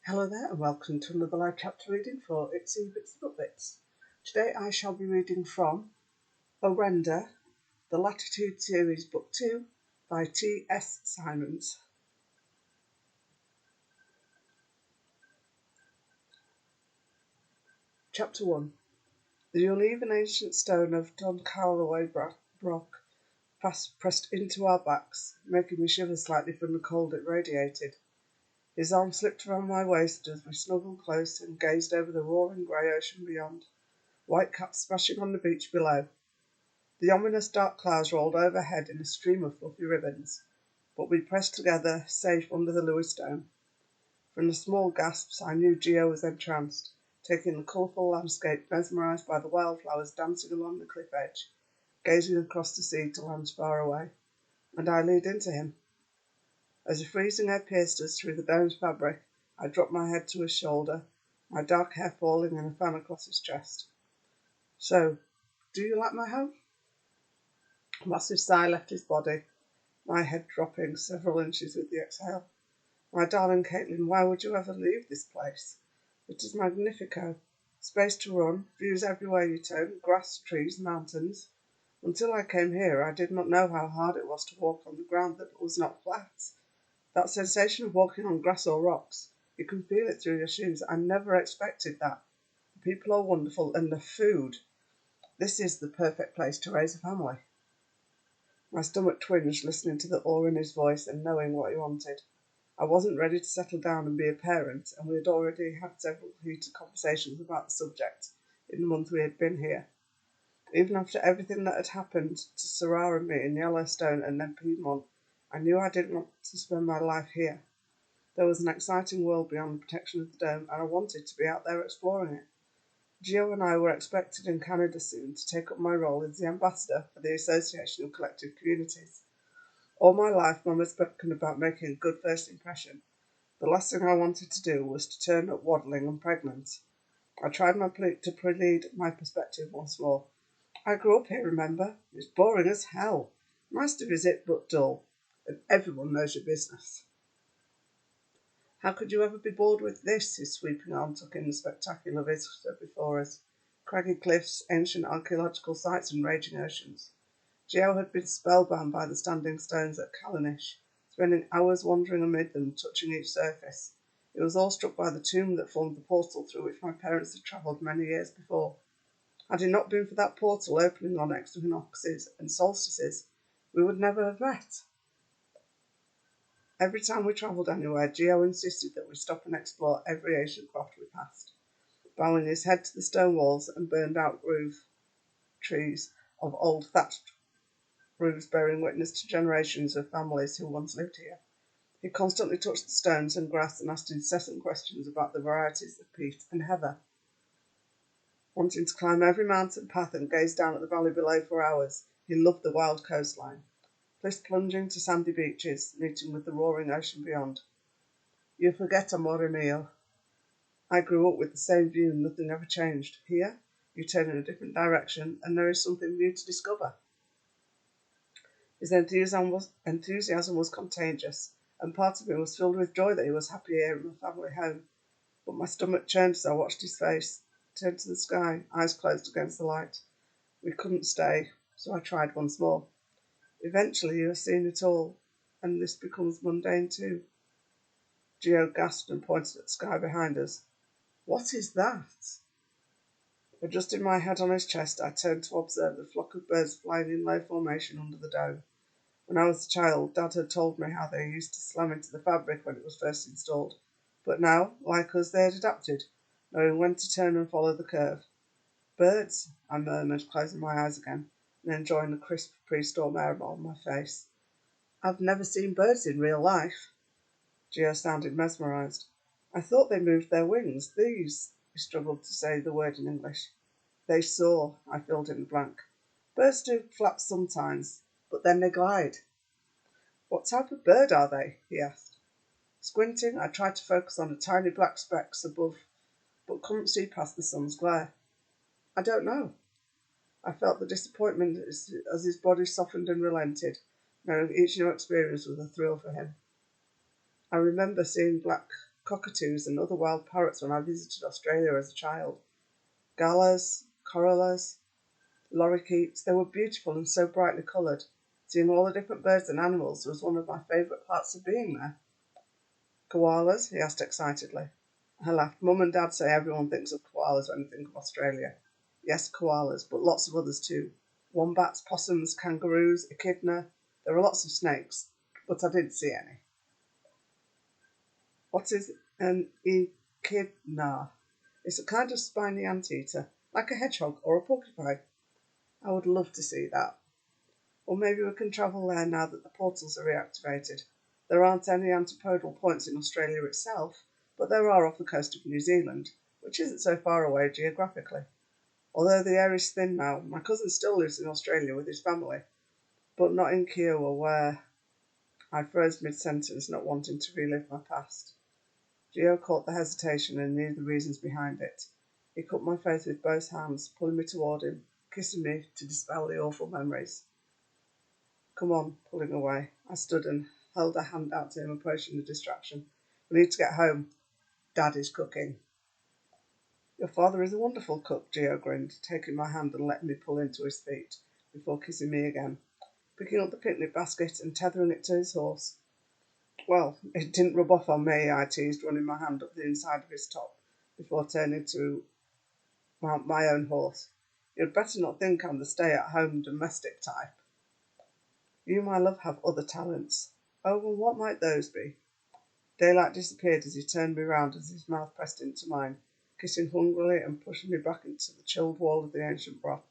Hello there and welcome to another live chapter reading for Itsy Bitsy Book Bits. Today I shall be reading from Orenda, the Latitude series book 2 by T.S. Simons. Chapter 1. The uneven ancient stone of Don Carlaway Brock pressed into our backs, making me shiver slightly from the cold it radiated. His arm slipped around my waist as we snuggled close and gazed over the roaring grey ocean beyond, white caps splashing on the beach below. The ominous dark clouds rolled overhead in a stream of fluffy ribbons, but we pressed together, safe under the Lewis Dome. From the small gasps I knew Gio was entranced, taking the colourful landscape, mesmerised by the wildflowers dancing along the cliff edge, gazing across the sea to lands far away, and I leaned into him. As the freezing air pierced us through the dome's fabric, I dropped my head to his shoulder, my dark hair falling in a fan across his chest. So, do you like my home? A massive sigh left his body, my head dropping several inches with the exhale. My darling Caitlin, why would you ever leave this place? It is magnifico. Space to run, views everywhere you turn, grass, trees, mountains. Until I came here, I did not know how hard it was to walk on the ground that was not flat. That sensation of walking on grass or rocks, you can feel it through your shoes. I never expected that. The people are wonderful, and the food. This is the perfect place to raise a family. My stomach twinged listening to the awe in his voice and knowing what he wanted. I wasn't ready to settle down and be a parent, and we had already had several heated conversations about the subject in the month we had been here. Even after everything that had happened to Sarah and me in Yellowstone and then Piedmont, I knew I didn't want to spend my life here. There was an exciting world beyond the protection of the dome, and I wanted to be out there exploring it. Gio and I were expected in Canada soon to take up my role as the ambassador for the Association of Collective Communities. All my life, Mum had spoken about making a good first impression. The last thing I wanted to do was to turn up waddling and pregnant. I tried to plead my perspective once more. I grew up here, remember? It's boring as hell. Nice to visit, but dull. And everyone knows your business. How could you ever be bored with this? His sweeping arm took in the spectacular vista before us. Craggy cliffs, ancient archaeological sites and raging oceans. Gio had been spellbound by the standing stones at Callanish, spending hours wandering amid them, touching each surface. He was awestruck by the tomb that formed the portal through which my parents had travelled many years before. Had it not been for that portal opening on equinoxes and solstices, we would never have met. Every time we travelled anywhere, Gio insisted that we stop and explore every ancient craft we passed, bowing his head to the stone walls and burned-out roof trees of old thatched roofs bearing witness to generations of families who once lived here. He constantly touched the stones and grass and asked incessant questions about the varieties of peat and heather. Wanting to climb every mountain path and gaze down at the valley below for hours, he loved the wild coastline, cliffs plunging to sandy beaches, meeting with the roaring ocean beyond. You forget, amore mio. I grew up with the same view, nothing ever changed. Here, you turn in a different direction, and there is something new to discover. His enthusiasm was contagious, and part of me was filled with joy that he was happy here in my family home. But my stomach churned as I watched his face, turn to the sky, eyes closed against the light. We couldn't stay, so I tried once more. Eventually you have seen it all, and this becomes mundane too. Gio gasped and pointed at the sky behind us. What is that? Adjusting my head on his chest, I turned to observe the flock of birds flying in low formation under the dome. When I was a child, Dad had told me how they used to slam into the fabric when it was first installed, but now, like us, they had adapted, knowing when to turn and follow the curve. Birds, I murmured, closing my eyes again, and enjoying the crisp pre-storm air on my face. I've never seen birds in real life. Gio sounded mesmerised. I thought they moved their wings. These, he struggled to say the word in English. They soar, I filled in the blank. Birds do flap sometimes, but then they glide. What type of bird are they? He asked. Squinting, I tried to focus on the tiny black specks above, but couldn't see past the sun's glare. I don't know. I felt the disappointment as his body softened and relented, knowing each new experience was a thrill for him. I remember seeing black cockatoos and other wild parrots when I visited Australia as a child. Galahs, corollas, lorikeets, they were beautiful and so brightly coloured. Seeing all the different birds and animals was one of my favourite parts of being there. Koalas? He asked excitedly. I laughed. Mum and Dad say everyone thinks of koalas when they think of Australia. Yes, koalas, but lots of others too. Wombats, possums, kangaroos, echidna. There are lots of snakes, but I didn't see any. What is an echidna? It's a kind of spiny anteater, like a hedgehog or a porcupine. I would love to see that. Or maybe we can travel there now that the portals are reactivated. There aren't any antipodal points in Australia itself, but there are off the coast of New Zealand, which isn't so far away geographically. Although the air is thin now, my cousin still lives in Australia with his family, but not in Kiowa, where I froze mid-sentence, not wanting to relive my past. Gio caught the hesitation and knew the reasons behind it. He cut my face with both hands, pulling me toward him, kissing me to dispel the awful memories. Come on, pulling away. I stood and held a hand out to him, approaching the distraction. We need to get home. Dad is cooking. Your father is a wonderful cook, Gio grinned, taking my hand and letting me pull into his feet, before kissing me again, picking up the picnic basket and tethering it to his horse. Well, it didn't rub off on me, I teased, running my hand up the inside of his top, before turning to mount my own horse. You'd better not think I'm the stay-at-home domestic type. You, my love, have other talents. Oh, well, what might those be? Daylight disappeared as he turned me round as his mouth pressed into mine, kissing hungrily and pushing me back into the chilled wall of the ancient rock.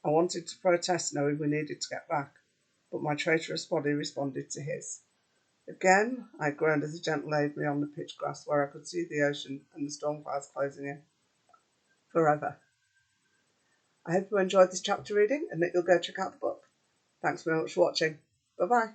I wanted to protest, knowing we needed to get back, but my traitorous body responded to his. Again, I groaned as he gently laid me on the pitch grass where I could see the ocean and the storm clouds closing in. Forever. I hope you enjoyed this chapter reading and that you'll go check out the book. Thanks very much for watching. Bye-bye.